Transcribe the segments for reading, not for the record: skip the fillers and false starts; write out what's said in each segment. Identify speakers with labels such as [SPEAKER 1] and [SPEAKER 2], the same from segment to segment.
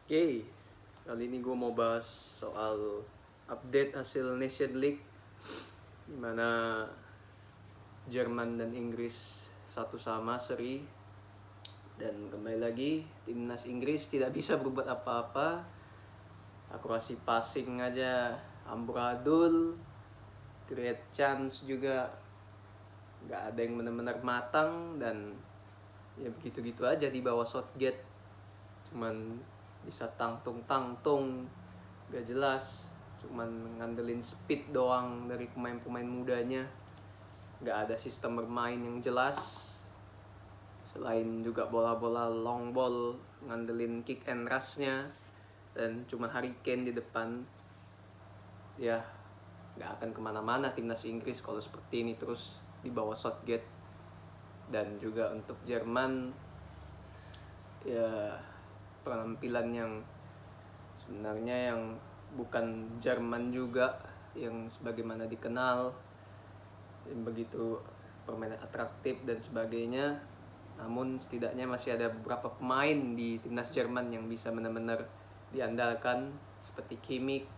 [SPEAKER 1] Oke, kali ini gue mau bahas soal update hasil Nation League, dimana Jerman dan Inggris satu sama seri. Dan kembali lagi, timnas Inggris tidak bisa berbuat apa-apa. Akurasi passing aja amburadul, create chance juga nggak ada yang benar-benar matang, dan ya begitu-gitu aja di bawah Southgate. Cuman bisa tangtung gak jelas, cuman ngandelin speed doang dari pemain-pemain mudanya. Gak ada sistem bermain yang jelas, selain juga bola-bola long ball ngandelin kick and rush-nya, dan cuma Harry Kane di depan. Ya gak akan kemana-mana timnas Inggris kalau seperti ini terus di bawah Southgate. Dan juga untuk Jerman, ya penampilan yang sebenarnya yang bukan Jerman juga, yang sebagaimana dikenal, yang begitu permainan atraktif dan sebagainya. Namun setidaknya masih ada beberapa pemain di timnas Jerman yang bisa benar-benar diandalkan, seperti Kimmich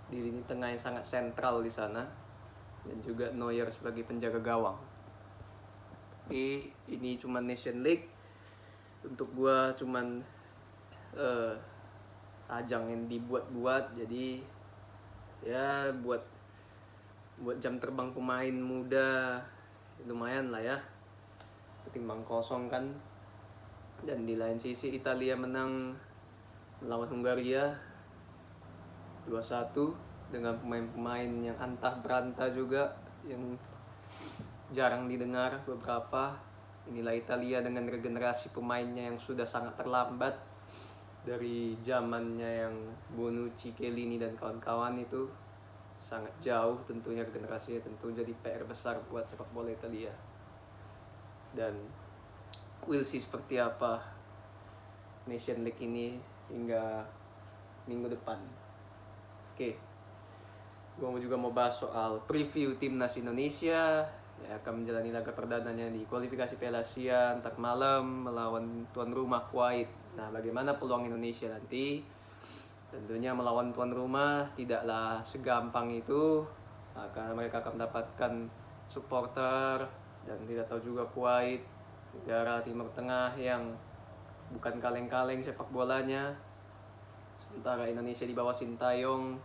[SPEAKER 1] di lini tengah yang sangat sentral di sana, dan juga Neuer sebagai penjaga gawang. Tapi ini cuma Nation League, untuk gua cuman ajang yang dibuat-buat, jadi ya buat jam terbang pemain muda lumayan lah ya, ketimbang kosong kan. Dan di lain sisi Italia menang melawan Hungaria 2-1 dengan pemain-pemain yang antah berantah juga, yang jarang didengar beberapa. Inilah Italia dengan regenerasi pemainnya yang sudah sangat terlambat dari zamannya yang Bonucci, Chiellini dan kawan-kawan, itu sangat jauh tentunya regenerasinya. Tentu jadi PR besar buat sepak bola Italia. Dan we'll see seperti apa Nation League ini hingga minggu depan. Oke, gue juga mau bahas soal preview timnas Indonesia ya, akan menjalani laga perdananya di kualifikasi Piala Asia ntar malam melawan tuan rumah Kuwait. Nah, bagaimana peluang Indonesia nanti? Tentunya melawan tuan rumah tidaklah segampang itu, karena mereka akan mendapatkan supporter, dan tidak tahu juga Kuwait, negara Timur Tengah yang bukan kaleng-kaleng sepak bolanya. Sementara Indonesia di bawah Sintayong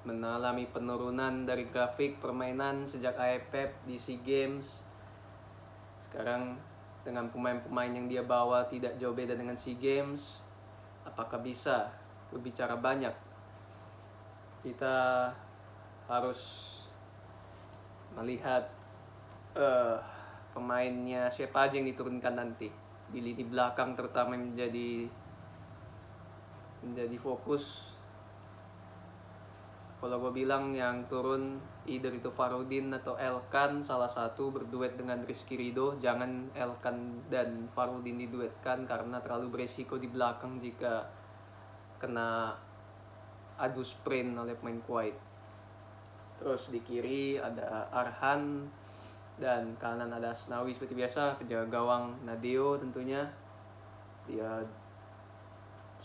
[SPEAKER 1] mengalami penurunan dari grafik permainan sejak AFF di SEA Games. Sekarang dengan pemain-pemain yang dia bawa tidak jauh beda dengan SEA Games. Apakah bisa berbicara banyak? Kita harus melihat pemainnya siapa aja yang diturunkan nanti di lini belakang, terutama menjadi fokus. Kalau gue bilang yang turun either itu Farudin atau Elkan, salah satu berduet dengan Rizky Ridho. Jangan Elkan dan Farudin diduetkan karena terlalu beresiko di belakang jika kena adu sprint oleh pemain Kuwait. Terus di kiri ada Arhan, dan kanan ada Asnawi seperti biasa, penjaga gawang Nadeo tentunya.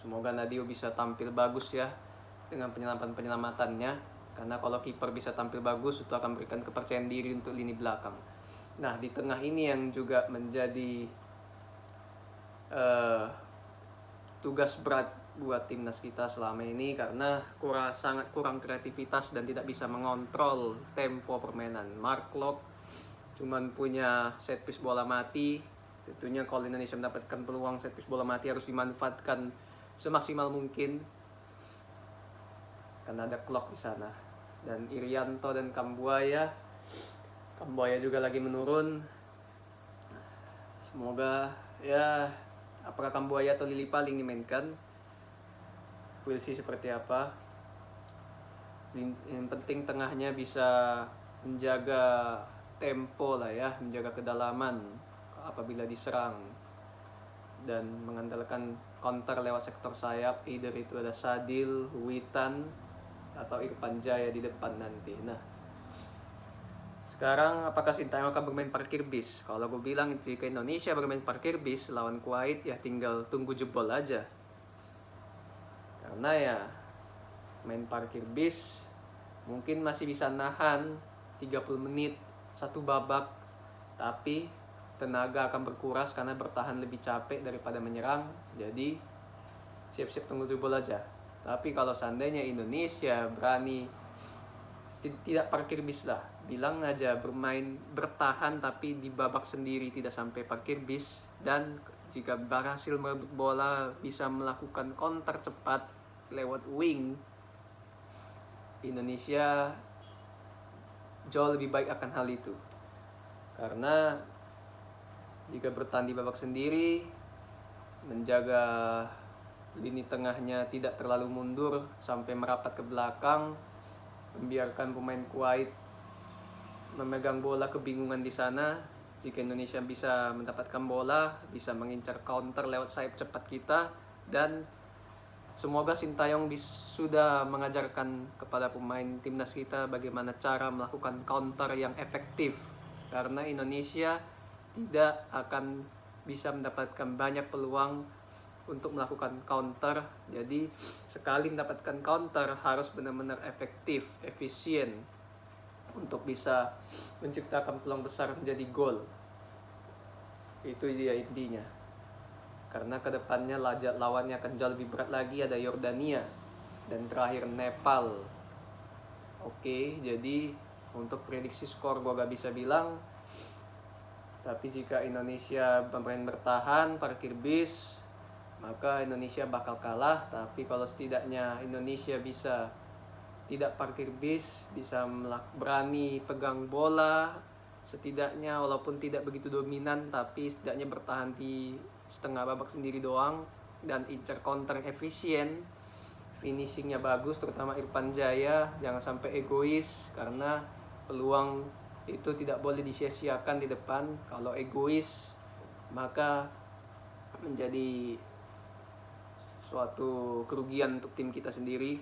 [SPEAKER 1] Semoga Nadeo bisa tampil bagus ya dengan penyelamatannya, karena kalau kiper bisa tampil bagus itu akan memberikan kepercayaan diri untuk lini belakang. Nah, di tengah ini yang juga menjadi tugas berat buat timnas kita selama ini, karena sangat kurang kreativitas dan tidak bisa mengontrol tempo permainan. Mark Locke cuman punya set piece bola mati. Tentunya kalau Indonesia mendapatkan peluang set piece bola mati harus dimanfaatkan semaksimal mungkin, karena ada clock di sana. Dan Irianto dan Kambuaya juga lagi menurun. Semoga ya, apakah Kambuaya atau Lili Paling dimainkan, we'll see seperti apa. Yang penting tengahnya bisa menjaga tempo lah ya, menjaga kedalaman apabila diserang, dan mengandalkan counter lewat sektor sayap, either itu ada Sadil, Witan atau Irfan Jaya di depan nanti. Nah, sekarang apakah Sintayong akan bermain parkir bis? Kalau gue bilang jika Indonesia bermain parkir bis lawan Kuwait, ya tinggal tunggu jebol aja. Karena ya main parkir bis mungkin masih bisa nahan 30 menit satu babak, tapi tenaga akan berkuras karena bertahan lebih capek daripada menyerang. Jadi siap-siap tunggu jebol aja. Tapi kalau seandainya Indonesia berani tidak parkir bis lah, bilang aja bertahan tapi di babak sendiri, tidak sampai parkir bis, dan jika berhasil merebut bola bisa melakukan counter cepat lewat wing, Indonesia jauh lebih baik akan hal itu. Karena jika bertahan di babak sendiri, menjaga lini tengahnya tidak terlalu mundur sampai merapat ke belakang, membiarkan pemain Kuwait memegang bola kebingungan di sana. Jika Indonesia bisa mendapatkan bola, bisa mengincar counter lewat sayap cepat kita, dan semoga Sintayong sudah mengajarkan kepada pemain timnas kita bagaimana cara melakukan counter yang efektif. Karena Indonesia tidak akan bisa mendapatkan banyak peluang untuk melakukan counter. Jadi sekali mendapatkan counter harus benar-benar efektif, efisien untuk bisa menciptakan peluang besar menjadi gol. Itu dia intinya. Karena kedepannya lawannya akan jauh lebih berat lagi, ada Yordania dan terakhir Nepal. Oke, jadi untuk prediksi skor gue gak bisa bilang. Tapi jika Indonesia bermain bertahan, parkir bis, maka Indonesia bakal kalah. Tapi kalau setidaknya Indonesia bisa tidak parkir bis, bisa berani pegang bola, setidaknya walaupun tidak begitu dominan, tapi setidaknya bertahan di setengah babak sendiri doang, dan incer counter efisien, finishingnya bagus, terutama Irfan Jaya, jangan sampai egois, karena peluang itu tidak boleh disia-siakan di depan. Kalau egois maka menjadi suatu kerugian untuk tim kita sendiri.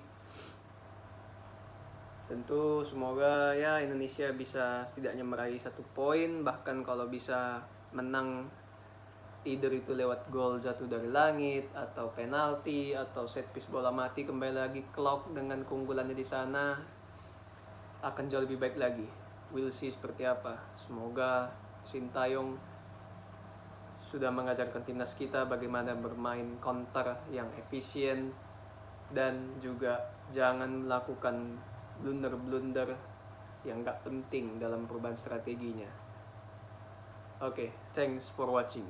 [SPEAKER 1] Tentu semoga ya Indonesia bisa setidaknya meraih 1 poin, bahkan kalau bisa menang, either itu lewat gol jatuh dari langit atau penalti atau set piece bola mati, kembali lagi clock dengan keunggulannya di sana akan jauh lebih baik lagi. We'll see seperti apa. Semoga Sintayong sudah mengajarkan timnas kita bagaimana bermain counter yang efisien, dan juga jangan melakukan blunder-blunder yang gak penting dalam perubahan strateginya. Oke, thanks for watching.